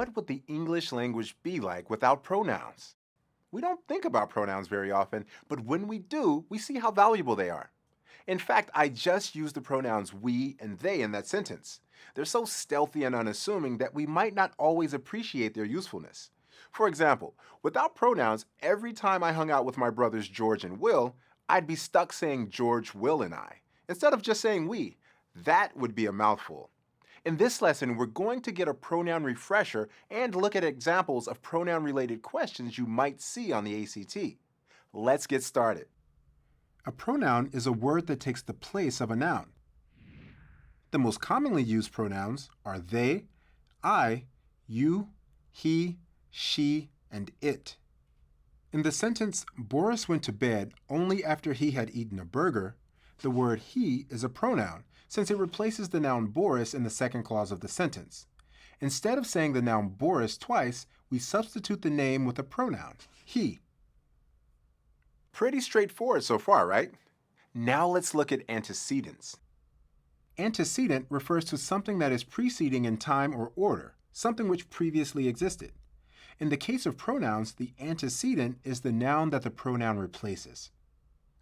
What would the English language be like without pronouns? We don't think about pronouns very often, but when we do, we see how valuable they are. In fact, I just used the pronouns we and they in that sentence. They're so stealthy and unassuming that we might not always appreciate their usefulness. For example, without pronouns, every time I hung out with my brothers George and Will, I'd be stuck saying George, Will, and I, instead of just saying we. That would be a mouthful. In this lesson, we're going to get a pronoun refresher and look at examples of pronoun-related questions you might see on the ACT. Let's get started. A pronoun is a word that takes the place of a noun. The most commonly used pronouns are they, I, you, he, she, and it. In the sentence, Boris went to bed only after he had eaten a burger, the word he is a pronoun, since it replaces the noun Boris in the second clause of the sentence. Instead of saying the noun Boris twice, we substitute the name with a pronoun, he. Pretty straightforward so far, right? Now let's look at antecedents. Antecedent refers to something that is preceding in time or order, something which previously existed. In the case of pronouns, the antecedent is the noun that the pronoun replaces.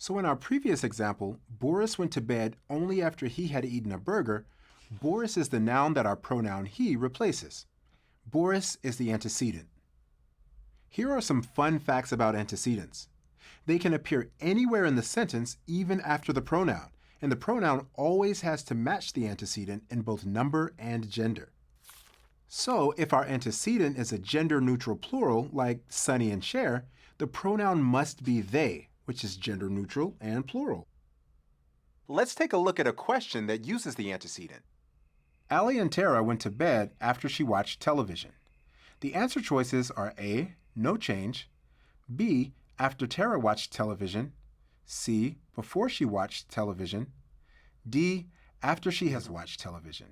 So in our previous example, Boris went to bed only after he had eaten a burger. Boris is the noun that our pronoun he replaces. Boris is the antecedent. Here are some fun facts about antecedents. They can appear anywhere in the sentence, even after the pronoun, and the pronoun always has to match the antecedent in both number and gender. So if our antecedent is a gender-neutral plural, like Sonny and Cher, the pronoun must be they, which is gender-neutral and plural. Let's take a look at a question that uses the antecedent. Allie and Tara went to bed after she watched television. The answer choices are A, no change, B, after Tara watched television, C, before she watched television, D, after she has watched television.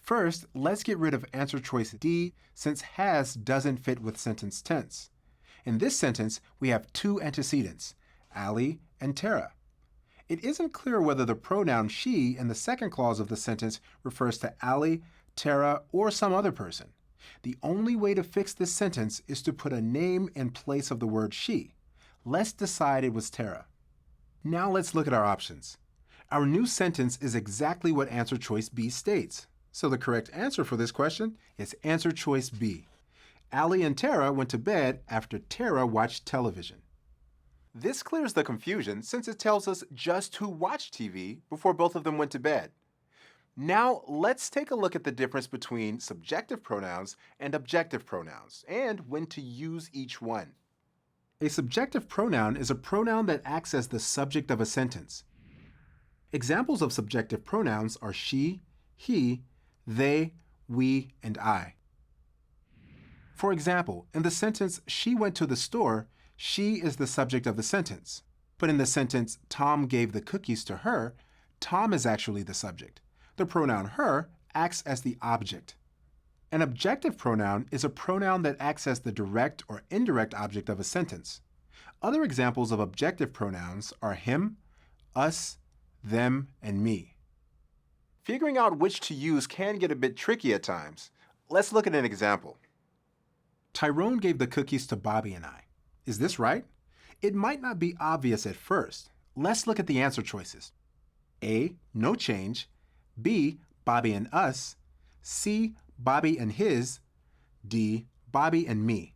First, let's get rid of answer choice D, since has doesn't fit with sentence tense. In this sentence, we have two antecedents, Allie and Tara. It isn't clear whether the pronoun she in the second clause of the sentence refers to Allie, Tara, or some other person. The only way to fix this sentence is to put a name in place of the word she. Let's decide it was Tara. Now let's look at our options. Our new sentence is exactly what answer choice B states. So the correct answer for this question is answer choice B. Allie and Tara went to bed after Tara watched television. This clears the confusion since it tells us just who watched TV before both of them went to bed. Now let's take a look at the difference between subjective pronouns and objective pronouns and when to use each one. A subjective pronoun is a pronoun that acts as the subject of a sentence. Examples of subjective pronouns are she, he, they, we, and I. For example, in the sentence, she went to the store, she is the subject of the sentence. But in the sentence, Tom gave the cookies to her, Tom is actually the subject. The pronoun her acts as the object. An objective pronoun is a pronoun that acts as the direct or indirect object of a sentence. Other examples of objective pronouns are him, us, them, and me. Figuring out which to use can get a bit tricky at times. Let's look at an example. Tyrone gave the cookies to Bobby and I. Is this right? It might not be obvious at first. Let's look at the answer choices. A, no change. B, Bobby and us. C, Bobby and his. D, Bobby and me.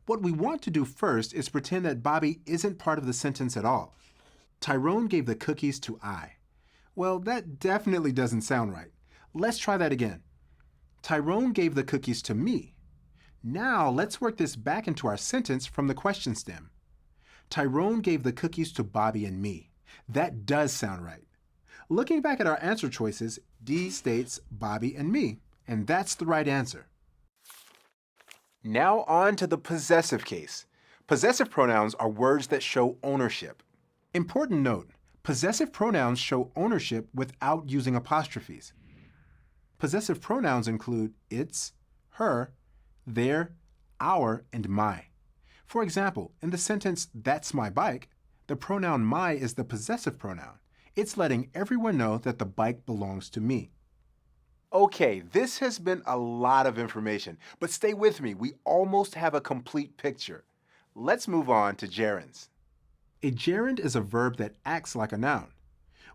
What we want to do first is pretend that Bobby isn't part of the sentence at all. Tyrone gave the cookies to I. Well, that definitely doesn't sound right. Let's try that again. Tyrone gave the cookies to me. Now let's work this back into our sentence from the question stem. Tyrone gave the cookies to Bobby and me. That does sound right. Looking back at our answer choices, D states Bobby and me, and that's the right answer. Now on to the possessive case. Possessive pronouns are words that show ownership. Important note, possessive pronouns show ownership without using apostrophes. Possessive pronouns include its, her, their, our, and my. For example, in the sentence, that's my bike, the pronoun my is the possessive pronoun. It's letting everyone know that the bike belongs to me. Okay, this has been a lot of information, but stay with me. We almost have a complete picture. Let's move on to gerunds. A gerund is a verb that acts like a noun.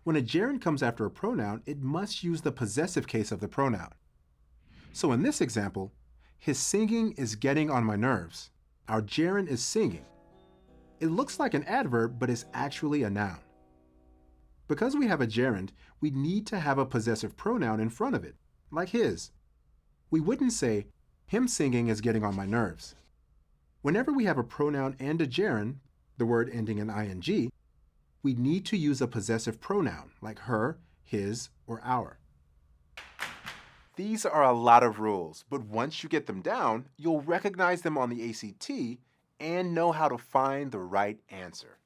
When a gerund comes after a pronoun, it must use the possessive case of the pronoun. So in this example, his singing is getting on my nerves. Our gerund is singing. It looks like an adverb, but is actually a noun. Because we have a gerund, we need to have a possessive pronoun in front of it, like his. We wouldn't say, him singing is getting on my nerves. Whenever we have a pronoun and a gerund, the word ending in ing, we need to use a possessive pronoun, like her, his, or our. These are a lot of rules, but once you get them down, you'll recognize them on the ACT and know how to find the right answer.